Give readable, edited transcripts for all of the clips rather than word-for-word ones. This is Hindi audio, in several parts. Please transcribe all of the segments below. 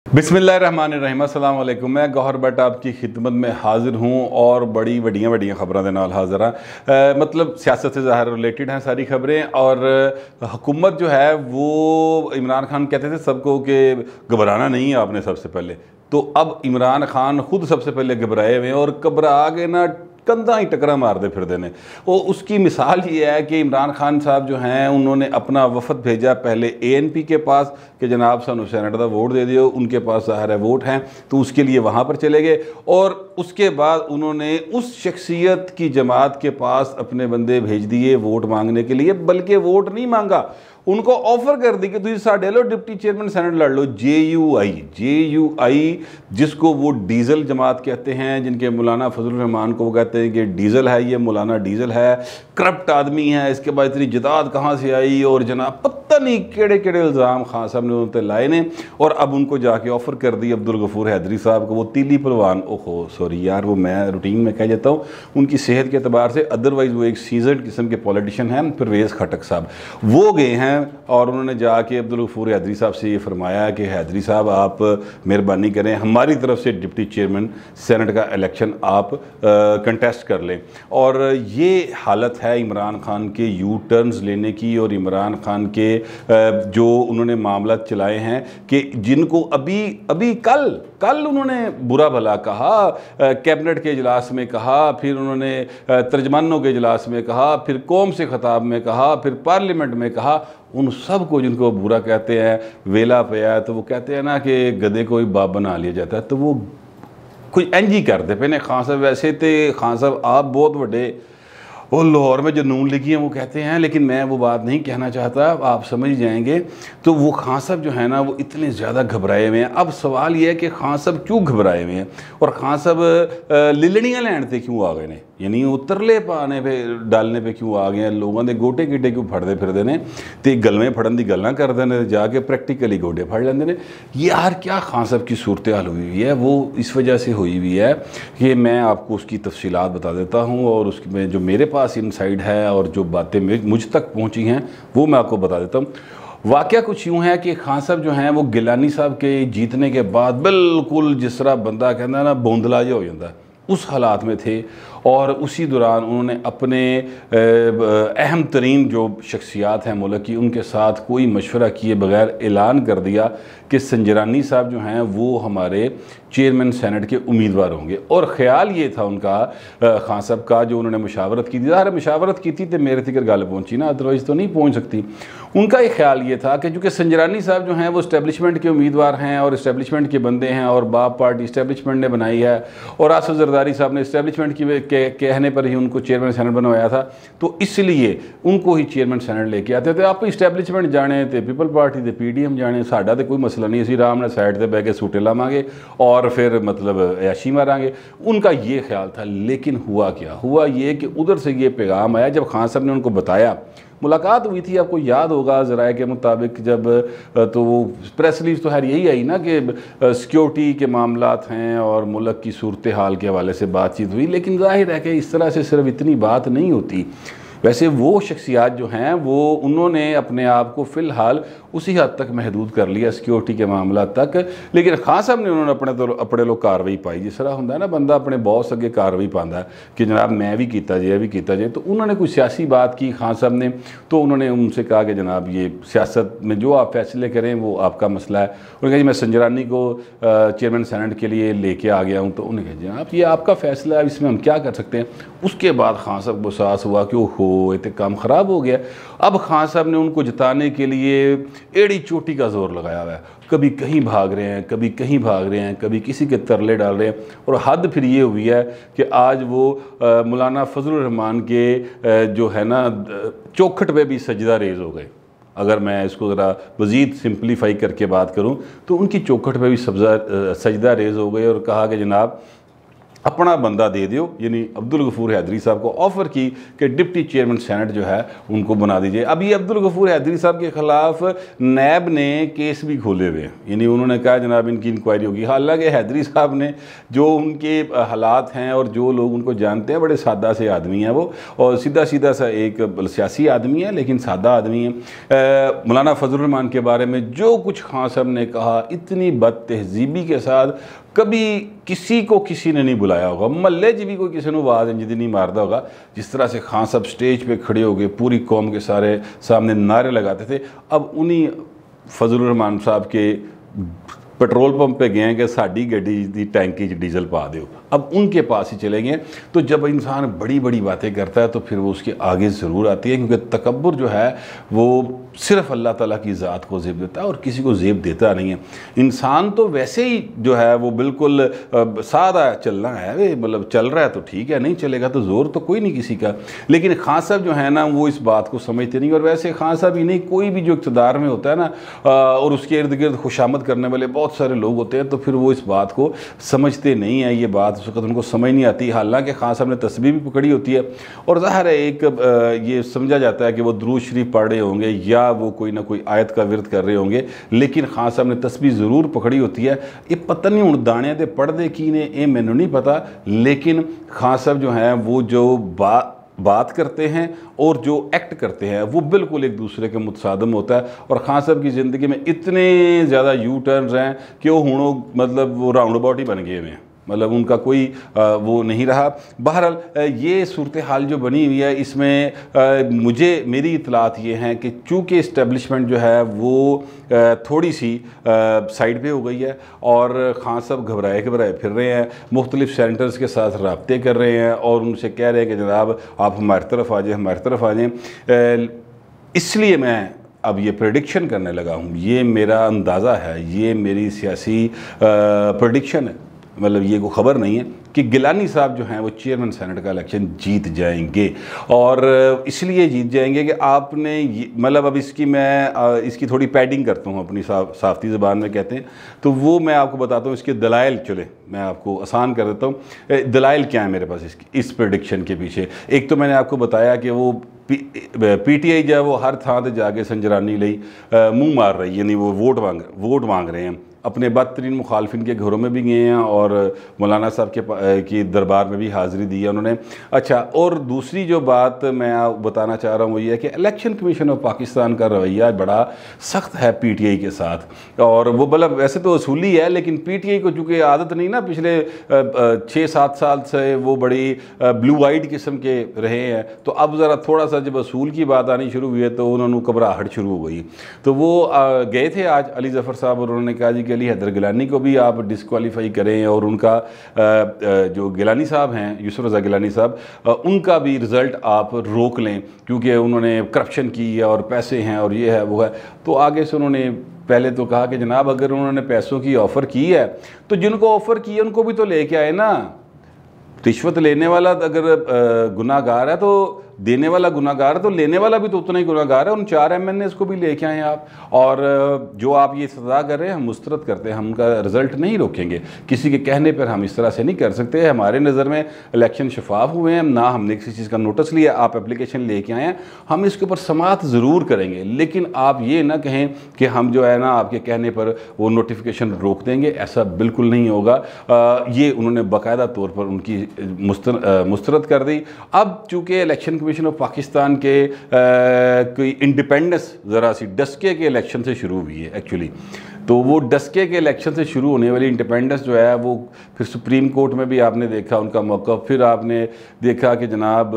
बिस्मिल्लाहिर्रहमानिर्रहीम, अस्सलाम वालेकुम। मैं गौहर भट्ट आपकी खिदमत में हाज़िर हूँ और बड़ी वड्डियां वड्डियां खबरों के नाल हाज़िर हाँ। मतलब सियासत से ज़ाहिर रिलेटेड हैं सारी खबरें। और हुकूमत जो है वो इमरान खान कहते थे सबको कि घबराना नहीं है आपने सबसे पहले, तो अब इमरान खान खुद सबसे पहले घबराए हुए हैं और घबरा के ना कंधा ही टकरा मारते फिरते हैं। और उसकी मिसाल ये है कि इमरान खान साहब जो हैं उन्होंने अपना वफद भेजा पहले ANP के पास कि जनाब सानू सेनेट का वोट दे दियो, उनके पास ज़ाहिर है वोट हैं तो उसके लिए वहाँ पर चले गए। और उसके बाद उन्होंने उस शख्सियत की जमात के पास अपने बंदे भेज दिए वोट मांगने के लिए, बल्कि वोट नहीं मांगा, उनको ऑफर कर दी कि तुम साढ़े लो डिप्टी चेयरमैन सेनेट लड़ लो। JUI जिसको वो डीजल जमात कहते हैं, जिनके मौलाना फजलुर रहमान को वो कहते हैं कि डीजल है, ये मौलाना डीजल है, करप्ट आदमी है, इसके बाद इतनी जदाद कहाँ से आई और जनाब पता नहीं केड़े केड़े इल्ज़ाम खान साहब ने उन लाए ने। और अब उनको जाके ऑफ़र कर दी अब्दुल गफूर हैदरी साहब को, वो तीली परवान, ओहो सॉरी यार वो मैं रूटीन में कह जाता हूँ उनकी सेहत के अतबार से, अदरवाइज़ वो एक सीजर्ड किस्म के पॉलिटिशियन हैं, परवेज़ खटक साहब, वो गए हैं और उन्होंने जाके अब्दुल गफूर हैदरी साहब से ये फरमाया कि हैदरी साहब आप मेहरबानी करें, हमारी तरफ से डिप्टी चेयरमैन सेनेट का इलेक्शन आप कंटेस्ट कर लें। और ये हालत है इमरान खान के यू टर्न्स लेने की और इमरान खान के जो उन्होंने मामला चलाए हैं कि जिनको अभी कल उन्होंने बुरा भला कहा, कैबिनेट के इजलास में कहा, फिर उन्होंने तर्जमानों के इजलास में कहा, फिर कौम से खिताब में कहा, फिर पार्लियामेंट में कहा, उन सब को जिनको बुरा कहते हैं वेला पे है तो वो कहते हैं ना कि गधे को ही बाप बना लिया जाता है, तो वो कुछ इंज ही करते पे ने। खान साहब वैसे तो खान साहब आप बहुत बड़े वो लाहौर में जो नून लिखी हैं वो कहते हैं, लेकिन मैं वो बात नहीं कहना चाहता, आप समझ जाएंगे। तो वो खान साहब जो है ना वो इतने ज़्यादा घबराए हुए हैं। अब सवाल ये है कि खान साहब क्यों घबराए हुए हैं और खान साहब लिलड़ियाँ लैन पे क्यों आ गए ने, यानी वो तरले पाने पे डालने पे क्यों आ गए हैं, लोगों के गोटे गिटे क्यों फड़ते फिरते हैं, तो गलवें फड़न की गल्लां करते हैं, जाके प्रैक्टिकली गोडे फड़ लेंगे ने। यार क्या खान साहब की सूरत हाल हुई हुई है, वो इस वजह से हुई हुई है कि मैं आपको उसकी तफसीलात बता देता हूँ और उसमें जो मेरे पास इनसाइड है और जो बातें मुझ तक पहुँची हैं वो मैं आपको बता देता हूँ। वाक़या कुछ यूँ है कि खान साहब जो हैं वो गिलानी साहब के जीतने के बाद बिल्कुल जिस तरह बंदा कहता है ना बोंदला जो हो जाता है उस हालात में थे। और उसी दौरान उन्होंने अपने अहम तरीन जो शख्सियात हैं मुल्क की उनके साथ कोई मशवरा किए बगैर ऐलान कर दिया कि संजरानी साहब जो हैं वो हमारे चेयरमैन सेनेट के उम्मीदवार होंगे। और ख़्याल ये था उनका खान साहब का जो उन्होंने मुशावरत की थी, ज़ाहिर मुशावरत की थी तो मेरे तिकर गल पहुँची ना, अदरवाइज़ तो नहीं पहुँच सकती। उनका एक ख्याल ये था कि चूँकि संजरानी साहब जो हैं वो इस्टेब्लिशमेंट के उम्मीदवार हैं और इस्टेब्लिशमेंट के बंदे हैं और बाप पार्टी इस्टेब्लिशमेंट ने बनाई है और आसिफ जरदारी साहब ने इस्टेब्लिशमेंट के कहने पर ही उनको चेयरमैन सेनेट बनवाया था, तो इसलिए उनको ही चेयरमैन सेनेट लेके आते थे। आप इस्टेब्लिशमेंट जाने तो पीपल पार्टी तो PDM जाने, साडा तो कोई मसला नहीं, असी आराम ने साइड पर बह के सूटे लावांगे और फिर मतलब ऐशी मारांगे, उनका ये ख्याल था। लेकिन हुआ क्या, हुआ ये कि उधर से ये पैगाम आया जब खान साहब ने उनको बताया, मुलाकात हुई थी आपको याद होगा ज़राए के मुताबिक जब, तो वो प्रेस रिलीज तो खैर यही आई ना कि सिक्योरिटी के मामलात हैं और मुल्क की सूरत हाल के हवाले से बातचीत हुई। लेकिन जाहिर है कि इस तरह से सिर्फ इतनी बात नहीं होती। वैसे वो शख्सियात जो हैं वो उन्होंने अपने आप को फ़िलहाल उसी हद तक महदूद कर लिया सिक्योरिटी के मामला तक। लेकिन खान साहब ने उन्होंने अपने लोग कार्रवाई पाई, जिस तरह होंगे ना बंदा अपने बॉस अगे कार्रवाई पाता कि जनाब मैं भी किया जाए भी किया जाए। तो उन्होंने कोई सियासी बात की खान साहब ने, तो उन्होंने उनसे कहा कि जनाब ये सियासत में जो आप फैसले करें वो आपका मसला है। उन्होंने कहा जी मैं संजरानी को चेयरमैन सेनेट के लिए लेके आ गया हूँ। तो उन्होंने कहा जनाब ये आपका फैसला है, इसमें हम क्या कर सकते हैं। उसके बाद खान साहब को एहसास हुआ कि ओहो ये तो काम ख़राब हो गया। अब खान साहब ने उनको जिताने के लिए एड़ी चोटी का जोर लगाया हुआ है, कभी कहीं भाग रहे हैं, कभी कहीं भाग रहे हैं, कभी किसी के तरले डाल रहे हैं। और हद फिर ये हुई है कि आज वो मौलाना फजलुर रहमान के जो है ना चौखट पे भी सजदा रेज़ हो गए। अगर मैं इसको ज़रा मज़ीद सिंपलीफाई करके बात करूँ तो उनकी चौखट पे भी सजदा रेज़ हो गए और कहा कि जनाब अपना बंदा दे दो, यानी अब्दुल गफूर हैदरी साहब को ऑफ़र की कि डिप्टी चेयरमैन सेनेट जो है उनको बना दीजिए। अभी अब्दुल गफूर हैदरी साहब के ख़िलाफ़ नैब ने केस भी खोले हुए हैं, यानी उन्होंने कहा जनाब इनकी इंक्वायरी होगी। हालांकि हैदरी साहब ने जो उनके हालात हैं और जो लोग उनको जानते हैं, बड़े सादा से आदमी हैं वो, और सीधा सीधा सा एक सियासी आदमी है लेकिन सादा आदमी है। मौलाना फजलुर रहमान के बारे में जो कुछ खान साहब ने कहा, इतनी बदतहजीबी के साथ, कभी किसी को किसी ने नहीं बुलाया होगा, महल्ले च भी कोई किसी को आवाज़ इंज दी नहीं मारता होगा जिस तरह से खान साहब स्टेज पे खड़े हो गए, पूरी कौम के सारे सामने नारे लगाते थे। अब उन्हीं फजलुर रहमान साहब के पेट्रोल पंप पे गए हैं कि साड़ी गड्डी दी टैंकी डीजल पा दो, अब उनके पास ही चले गए। तो जब इंसान बड़ी बड़ी बातें करता है तो फिर वो उसके आगे ज़रूर आती है, क्योंकि तकब्बुर जो है वो सिर्फ़ अल्लाह ताला की ज़ात को ज़ेब देता है और किसी को ज़ेब देता नहीं है। इंसान तो वैसे ही जो है वो बिल्कुल सादा चलना है, मतलब चल रहा है तो ठीक है, नहीं चलेगा तो ज़ोर तो कोई नहीं किसी का। लेकिन खान साहब जो है ना वो इस बात को समझते नहीं। और वैसे खान साहब ही नहीं, कोई भी जो इक़्तिदार में होता है ना और उसके इर्द गिर्द खुशामद करने वाले बहुत सारे लोग होते हैं, तो फिर वो इस बात को समझते नहीं है, ये बात उस वक्त उनको समझ नहीं आती। हालांकि खान साहब ने तस्बीह भी पकड़ी होती है और ज़ाहिर है एक ये समझा जाता है कि वो दुरूद शरीफ पढ़ रहे होंगे या वो कोई ना कोई आयत का विरद कर रहे होंगे, लेकिन खान साहब ने तस्बीह ज़रूर पकड़ी होती है। ये पता नहीं हुण दाने दे पढ़दे की ने, ये मैनू नहीं पता, लेकिन खान साहब जो हैं वो जो बात करते हैं और जो एक्ट करते हैं वो बिल्कुल एक दूसरे के मुतसादम होता है। और खान साहब की ज़िंदगी में इतने ज़्यादा यू टर्न्स हैं कि वो हुणों मतलब वो राउंड अबाउट ही बन गए हुए हैं, मतलब उनका कोई वो नहीं रहा। बहरहाल ये सूरत हाल जो बनी हुई है इसमें मेरी इतलात ये हैं कि चूँकि इस्टेब्लिशमेंट जो है वो थोड़ी सी साइड पे हो गई है और खान साहब घबराए फिर रहे हैं, मुख्तलिफ सेंटर्स के साथ रब्ते कर रहे हैं और उनसे कह रहे हैं कि जनाब आप हमारी तरफ आ जाए। इसलिए मैं अब ये प्रेडिक्शन करने लगा हूँ, ये मेरा अंदाज़ा है, ये मेरी सियासी प्रेडिक्शन है, मतलब ये कोई ख़बर नहीं है कि गिलानी साहब जो हैं वो चेयरमैन सेनेट का इलेक्शन जीत जाएंगे। और इसलिए जीत जाएंगे कि आपने मतलब अब इसकी थोड़ी पैडिंग करता हूँ अपनी साफ़ती ज़बान में कहते हैं, तो वो मैं आपको बताता हूँ इसके दलाइल। चले मैं आपको आसान कर देता हूँ, दलाइल क्या है मेरे पास इस प्रेडिक्शन के पीछे। एक तो मैंने आपको बताया कि वो PTI जो है वो हर थां ते जाके संजरानी लई मुँह मार रही है, यानी वो वोट मांग रहे हैं। अपने बदतरीन मुखालफिन के घरों में भी गए हैं और मौलाना साहब की दरबार में भी हाज़िरी दी है उन्होंने। अच्छा, और दूसरी जो बात मैं बताना चाह रहा हूँ वो ये है कि इलेक्शन कमीशन ऑफ पाकिस्तान का रवैया बड़ा सख्त है PTI के साथ। और वो मतलब वैसे तो असूली है, लेकिन PTI को चूँकि आदत नहीं ना, पिछले 6-7 साल से वो बड़ी ब्लू आइड किस्म के रहे हैं, तो अब ज़रा थोड़ा सा जब असूल की बात आनी शुरू हुई है तो उन्होंने घबराहट शुरू हो गई। तो वो गए थे आज अली ज़फ़र साहब और उन्होंने कहा जी कि अली हैदर गिलानी को भी आप डिस्क्वालीफाई करें और उनका जो गिलानी साहब हैं, यूसुफ रज़ा गिलानी साहब, उनका भी रिज़ल्ट आप रोक लें क्योंकि उन्होंने करप्शन की है और पैसे हैं और ये है वो है। तो आगे से उन्होंने पहले तो कहा कि जनाब अगर उन्होंने पैसों की ऑफ़र की है तो जिनको ऑफ़र की है उनको भी तो लेके आए ना। रिश्वत लेने वाला अगर गुनाहगार है तो देने वाला गुनाहगार है, तो लेने वाला भी तो उतना ही गुनाहगार है। उन 4 MNAs को भी लेके आए आप, और जो आप ये सजा कर रहे हैं हम मुस्तरद करते हैं, हम उनका रिज़ल्ट नहीं रोकेंगे। किसी के कहने पर हम इस तरह से नहीं कर सकते। हमारे नज़र में इलेक्शन शफाफ हुए हैं, ना हमने किसी चीज़ का नोटिस लिया, आप एप्लीकेशन लेके आए हैं, हम इसके ऊपर समाअत ज़रूर करेंगे, लेकिन आप ये ना कहें कि हम जो है ना आपके कहने पर वो नोटिफिकेशन रोक देंगे, ऐसा बिल्कुल नहीं होगा। ये उन्होंने बाकायदा तौर पर उनकी मुस्तरद कर दी। अब चूँकि इलेक्शन कमीशन ऑफ पाकिस्तान के कोई इंडिपेंडेंस ज़रा सी डस्के के इलेक्शन से शुरू हुई है एक्चुअली, तो वो डस्के के इलेक्शन से शुरू होने वाली इंडिपेंडेंस जो है वो फिर सुप्रीम कोर्ट में भी आपने देखा उनका मौक़िफ़, फिर आपने देखा कि जनाब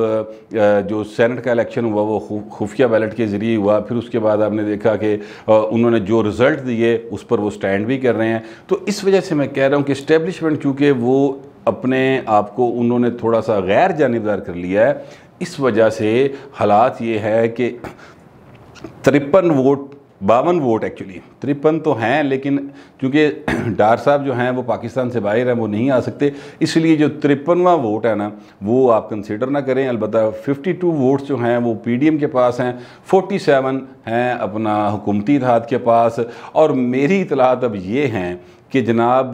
जो सेनेट का इलेक्शन हुआ वो खुफिया बैलेट के ज़रिए हुआ, फिर उसके बाद आपने देखा कि उन्होंने जो रिज़ल्ट दिए उस पर वो स्टैंड भी कर रहे हैं। तो इस वजह से मैं कह रहा हूँ कि इस्टेब्लिशमेंट चूँकि वो अपने आप को उन्होंने थोड़ा सा गैर जानिबदार कर लिया है, इस वजह से हालात ये है कि 52 वोट एक्चुअली 53 तो हैं, लेकिन चूँकि डार साहब जो हैं वो पाकिस्तान से बाहर हैं, वो नहीं आ सकते, इसलिए जो 53वां वोट है ना वो आप कंसीडर ना करें। अलबत्ता 52 वोट्स जो हैं वो PDM के पास हैं, 47 हैं अपना हुकूमती इत्तेहाद के पास। और मेरी इतलात अब ये हैं कि जनाब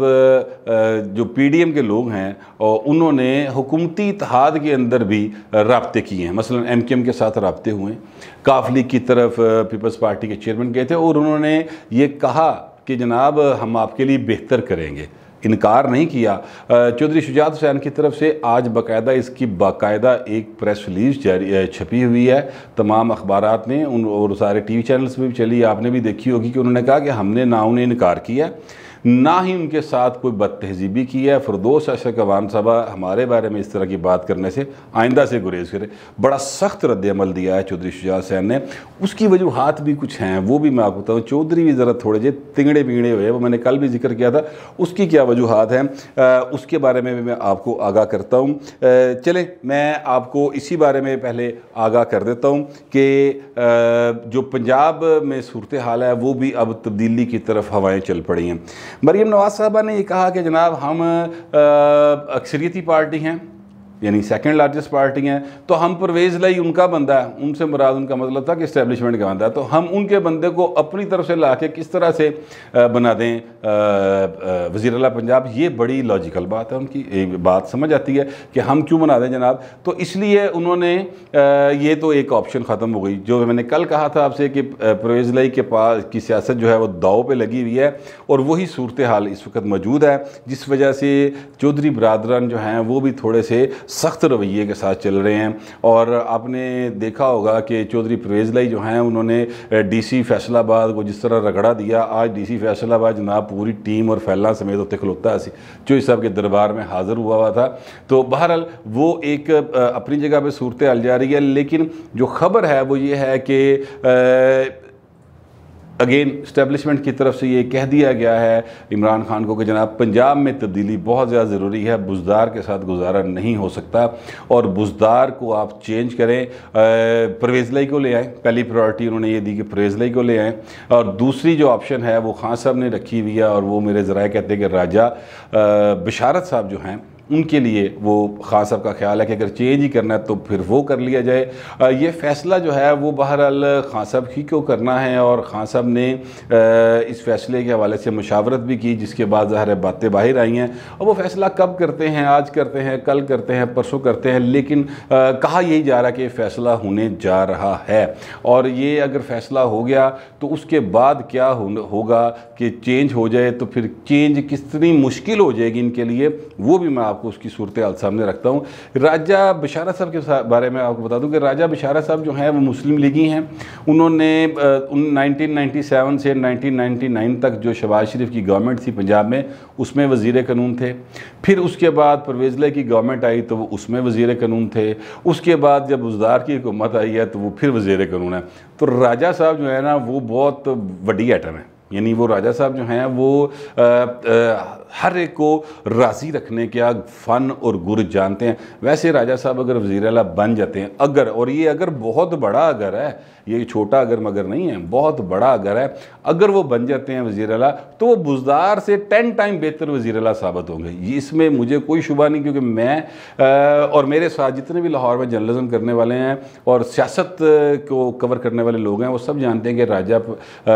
जो PDM के लोग हैं उन्होंने हुकूमती इत्तेहाद के अंदर भी राब्ते किए हैं। मसलन MQM के साथ राब्ते हुए, काफ लीग की तरफ पीपल्स पार्टी के चेयरमैन गए थे और उन्होंने ये कहा कि जनाब हम आपके लिए बेहतर करेंगे, इनकार नहीं किया। चौधरी शुजात हुसैन की तरफ से आज बाकायदा इसकी बाकायदा एक प्रेस रिलीज जारी छपी हुई है तमाम अखबारात में और सारे TV चैनल्स में भी चली, आपने भी देखी होगी कि उन्होंने कहा कि हमने ना उन्हें इनकार किया, ना ही उनके साथ कोई बदतहजीबी की है। फिरदौस अशरफ अवाम साहबा हमारे बारे में इस तरह की बात करने से आइंदा से गुरेज करे। बड़ा सख्त रद्द-ए-अमल दिया है चौधरी शुजात हुसैन ने। उसकी वजूहात भी कुछ हैं, वो भी मैं आपको बताऊँ। चौधरी भी ज़रा थोड़े जे तिंगड़े पिंगड़े हुए, वो मैंने कल भी जिक्र किया था। उसकी क्या वजूहात हैं उसके बारे में भी मैं आपको आगाह करता हूँ। चले मैं आपको इसी बारे में पहले आगाह कर देता हूँ कि जो पंजाब में सूरत हाल है वो भी अब तब्दीली की तरफ हवाएँ चल पड़ी हैं। मरीम नवाज साहबा ने ये कहा कि जनाब हम अक्सरियती पार्टी हैं, यानी सेकंड लार्जेस्ट पार्टी हैं, तो हम परवेज़ लाई उनका बंदा है, उनसे मुराद उनका मतलब था कि इस्टेब्लिशमेंट का बंदा है, तो हम उनके बंदे को अपनी तरफ से ला के किस तरह से बना दें वज़ीर आला पंजाब। ये बड़ी लॉजिकल बात है उनकी, एक बात समझ आती है कि हम क्यों बना दें जनाब। तो इसलिए उन्होंने ये तो एक ऑप्शन ख़त्म हो गई। जो मैंने कल कहा था आपसे कि परवेज़ लाई के पास की सियासत जो है वो दाव पे लगी हुई है और वही सूरत हाल इस वक्त मौजूद है, जिस वजह से चौधरी बरादरान जो हैं वो भी थोड़े से सख्त रवैये के साथ चल रहे हैं। और आपने देखा होगा कि चौधरी परवेज़ लाई जो हैं उन्होंने DC फैसलाबाद को जिस तरह रगड़ा दिया। आज DC फैसलाबाद जनाब पूरी टीम और फैला समेत होते खलोता सी चौधरी साहब के दरबार में हाज़िर हुआ था। तो बहरहाल वो एक अपनी जगह पे सूरत हाल जा रही है, लेकिन जो ख़बर है वो ये है कि अगेन इस्टेब्लिशमेंट की तरफ से ये कह दिया गया है इमरान खान को कि जनाब पंजाब में तब्दीली बहुत ज़्यादा ज़रूरी है, बुज़दार के साथ गुजारा नहीं हो सकता और बुज़दार को आप चेंज करें, परवेज़ लाई को ले आएँ। पहली प्रायोरिटी उन्होंने ये दी कि परवेज़ लाई को ले आएँ। और दूसरी जो ऑप्शन है वो खान साहब ने रखी हुई है और वो मेरे ज़राए कहते हैं कि राजा बिशारत साहब जो हैं उनके लिए वो खान साहब का ख्याल है कि अगर चेंज ही करना है तो फिर वो कर लिया जाए। ये फ़ैसला जो है वो बहरहाल खान साहब ही को करना है और खान साहब ने इस फ़ैसले के हवाले से मुशावरत भी की, जिसके बाद ज़ाहिर है बातें बाहर आई हैं। और वो फ़ैसला कब करते हैं, आज करते हैं, कल करते हैं, परसों करते हैं, लेकिन कहा यही जा रहा है कि फ़ैसला होने जा रहा है। और ये अगर फ़ैसला हो गया तो उसके बाद क्या होगा कि चेंज हो जाए तो फिर चेंज कितनी मुश्किल हो जाएगी इनके लिए, वो भी मैं आपको उसकी सूरत हाल सामने रखता हूँ। राजा बिशारत साहब के बारे में आपको बता दूँ कि राजा बिशारत साहब जो हैं वो मुस्लिम लीगी हैं। उन्होंने 1997 से 1999 तक जो शहबाज शरीफ की गवर्नमेंट थी पंजाब में उसमें वज़ीर कानून थे। फिर उसके बाद परवेज़ लाई की गवर्नमेंट आई तो वो उसमें वज़ीर कानून थे। उसके बाद जब बुज़दार की हुकूमत आई है तो वो फिर वज़ीर कानून है। तो राजा साहब जो है ना वो बहुत बड़ी आइटम है, यानी वो राजा साहब जो हैं वो हर एक को राज़ी रखने का फ़न और गुर जानते हैं। वैसे राजा साहब अगर वज़ीर आला बन जाते हैं, अगर, और ये अगर बहुत बड़ा अगर है, ये छोटा अगर मगर नहीं है, बहुत बड़ा अगर है, अगर वो बन जाते हैं वज़ीर आला तो वो बुज़दार से 10 टाइम बेहतर वज़ीर आला साबित होंगे। इसमें मुझे कोई शुबा नहीं, क्योंकि मैं और मेरे साथ जितने भी लाहौर में जर्नलिज्म करने वाले हैं और सियासत को कवर करने वाले लोग हैं वो सब जानते हैं कि राजा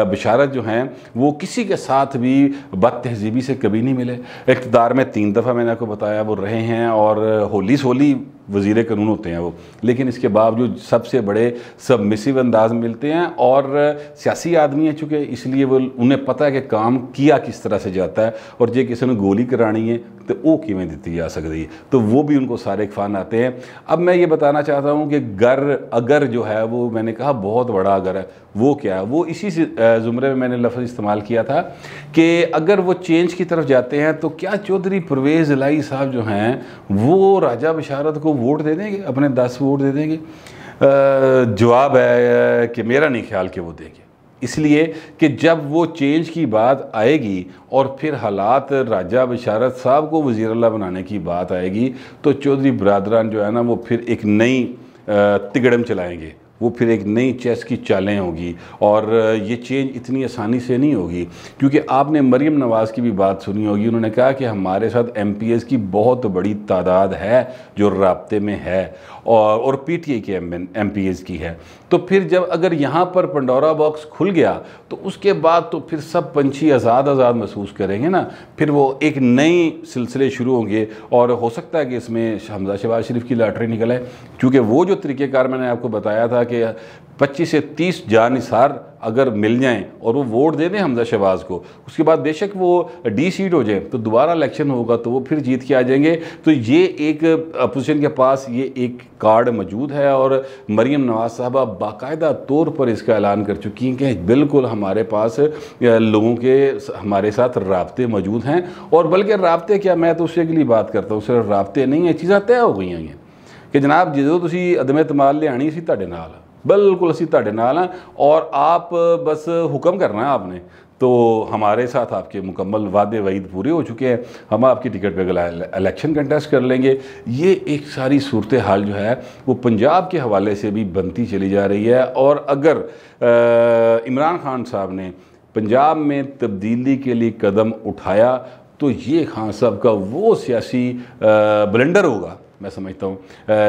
बिशारत जो हैं वो किसी के साथ भी बदतहजीबी से कभी नहीं मिले। इक़्तिदार में 3 दफ़ा मैंने आपको बताया वो रहे हैं और होली सोली वज़ीर कानून होते हैं वो, लेकिन इसके बावजूद सबसे बड़े सबमिसिव अंदाज में मिलते हैं और सियासी आदमी हैं चूँकि, इसलिए वो उन्हें पता है कि काम किया किस तरह से जाता है और जे किसी ने गोली करानी है तो वो किमें दी जा सकती है, तो वो भी उनको सारे फ़ान आते हैं। अब मैं ये बताना चाहता हूँ कि अगर जो है वो मैंने कहा बहुत बड़ा अगर है, वो क्या है, वो इसी ज़ुमरे में मैंने लफ्ज़ इस्तेमाल किया था कि अगर वो चेंज की तरफ जाते हैं तो क्या चौधरी परवेज़ लाई साहब जो हैं वो राजा बिशारत को वोट दे देंगे, अपने 10 वोट दे देंगे? जवाब है कि मेरा नहीं ख्याल कि वो देंगे, इसलिए कि जब वो चेंज की बात आएगी और फिर हालात राजा बिशारत साहब को वज़ीर आला बनाने की बात आएगी तो चौधरी बरादरान जो है ना वो फिर एक नई तिगड़म चलाएंगे, वो फिर एक नई चेस की चालें होगी और ये चेंज इतनी आसानी से नहीं होगी। क्योंकि आपने मरीम नवाज़ की भी बात सुनी होगी, उन्होंने कहा कि हमारे साथ MPs की बहुत बड़ी तादाद है जो राब्ते में है और PTI के MPs की है। तो फिर जब अगर यहाँ पर पंडोरा बॉक्स खुल गया तो उसके बाद तो फिर सब पंछी आज़ाद महसूस करेंगे ना, फिर वो एक नई सिलसिले शुरू होंगे और हो सकता है कि इसमें हमजा शहबाज शरीफ की लॉटरी निकले। क्योंकि वो जो तरीक़ेकार मैंने आपको बताया था कि 25 से 30 जानिसार अगर मिल जाएं और वो वोट दे दें हमजा शहबाज को, उसके बाद बेशक वो डी सीट हो जाए तो दोबारा इलेक्शन होगा तो वो फिर जीत के आ जाएंगे। तो ये एक अपोजिशन के पास ये एक कार्ड मौजूद है और मरीम नवाज़ साहबा बाकायदा तौर पर इसका ऐलान कर चुकी हैं कि बिल्कुल हमारे पास लोगों के हमारे साथ राब्ते मौजूद हैं। और बल्कि राब्ते क्या, मैं तो उसके लिए बात करता हूँ, सिर्फ राब्ते नहीं है, चीज़ां तय हो गई हैं कि जनाब जो तुसी अदम एतमाद लियानी असीं तुहाडे नाल, बिल्कुल असीं तुहाडे नाल हां और आप बस हुक्म करना है आपने, तो हमारे साथ आपके मुकम्मल वादे वईद पूरे हो चुके हैं, हम आपकी टिकट पे इलेक्शन कंटेस्ट कर लेंगे। ये एक सारी सूरत हाल जो है वो पंजाब के हवाले से भी बनती चली जा रही है। और अगर इमरान खान साहब ने पंजाब में तब्दीली के लिए कदम उठाया तो ये खान साहब का वो सियासी ब्लेंडर होगा, मैं समझता हूँ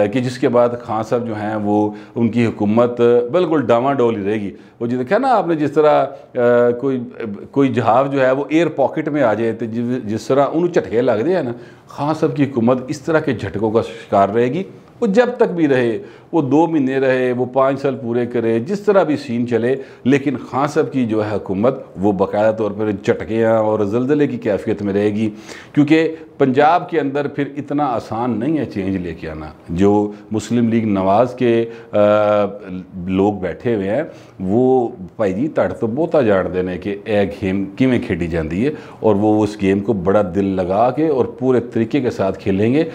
कि जिसके बाद खान साहब जो हैं वो उनकी हुकूमत बिल्कुल डामाडोल ही रहेगी। वो जो देखा ना आपने, जिस तरह कोई जहाज़ जो है वो एयर पॉकेट में आ जाए तो जिस तरह उन्होंने झटके लगते हैं ना, खान साहब की हुकूमत इस तरह के झटकों का शिकार रहेगी। वो जब तक भी रहे, वो 2 महीने रहे, वो 5 साल पूरे करे, जिस तरह भी सीन चले, लेकिन खान साहब की जो है हुकूमत वो बाकायदा तौर पर झटकियाँ और ज़लज़ले की कैफियत में रहेगी। क्योंकि पंजाब के अंदर फिर इतना आसान नहीं है चेंज लेके आना। जो मुस्लिम लीग नवाज़ के लोग बैठे हुए हैं वो भाई जी तड़ तो बहुता जान देने कि यह गेम किमें खेडी जाती है और वो उस गेम को बड़ा दिल लगा के और पूरे तरीके के साथ खेलेंगे।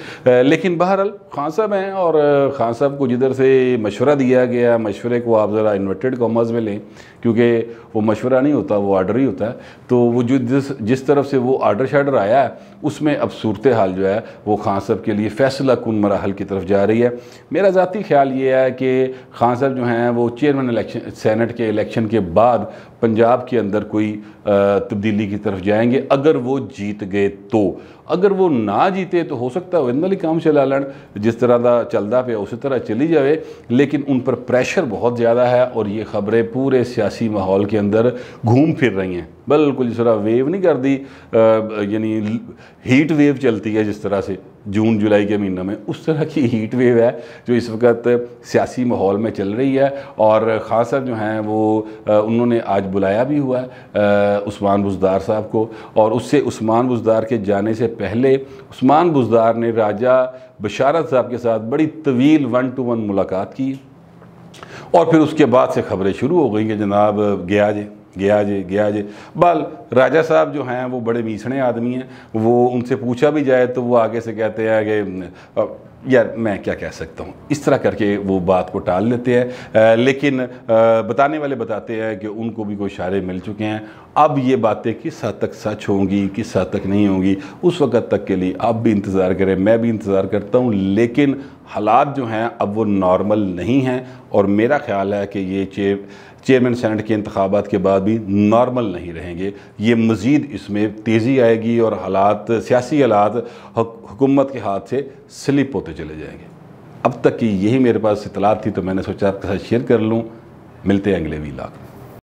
लेकिन बहरहाल खान साहब हैं और खान साहब को जिधर से मशवरा दिया गया, मशवरे को आप ज़रा इन्वर्टेड कॉमर्स में लें क्योंकि वो मशवरा नहीं होता, वो आर्डर ही होता है। तो वो जो जिस तरफ से वो आर्डर शार्डर आया है उसमें अब सूरत हाल जो है वो खान साहब के लिए फैसला कुन मराहल की तरफ जा रही है। मेरा ज़ाती ख्याल ये है कि खान साहब जो हैं वो चेयरमैन इलेक्शन सेनेट के इलेक्शन के बाद पंजाब के अंदर कोई तब्दीली की तरफ जाएंगे अगर वो जीत गए तो। अगर वो ना जीते तो हो सकता है इन्ना ही काम चला लैन, जिस तरह का चलता पे उसी तरह चली जाए। लेकिन उन पर प्रेशर बहुत ज़्यादा है और ये ख़बरें पूरे सियासी माहौल के अंदर घूम फिर रही हैं। बिल्कुल जिस तरह वेव नहीं कर दी, यानी हीट वेव चलती है जिस तरह से जून जुलाई के महीनों में, उस तरह की हीट वेव है जो इस वक्त सियासी माहौल में चल रही है। और खान साहब जो हैं वो उन्होंने आज बुलाया भी हुआ है उस्मान बुज़दार साहब को, और उससे उस्मान बुज़दार के जाने से पहले उस्मान बुज़दार ने राजा बशारत साहब के साथ बड़ी तवील 1-to-1 मुलाकात की और फिर उसके बाद से खबरें शुरू हो गई कि जनाब गया जे। बल राजा साहब जो हैं वो बड़े मीसणे आदमी हैं, वो उनसे पूछा भी जाए तो वो आगे से कहते हैं कि यार मैं क्या कह सकता हूँ, इस तरह करके वो बात को टाल लेते हैं। लेकिन बताने वाले बताते हैं कि उनको भी कोई इशारे मिल चुके हैं। अब ये बातें किस हद तक सच होंगी, किस हद तक नहीं होंगी, उस वक़्त तक के लिए आप भी इंतज़ार करें, मैं भी इंतज़ार करता हूँ। लेकिन हालात जो हैं अब वो नॉर्मल नहीं हैं और मेरा ख़्याल है कि ये चेयरमैन सेनेट के इंतखाबात के बाद भी नॉर्मल नहीं रहेंगे। ये मज़ीद इसमें तेज़ी आएगी और हालात, सियासी हालात हुकूमत के हाथ से स्लिप होते चले जाएंगे। अब तक की यही मेरे पास इतलात थी तो मैंने सोचा आपके साथ शेयर कर लूँ। मिलते हैं अगले वीलॉग।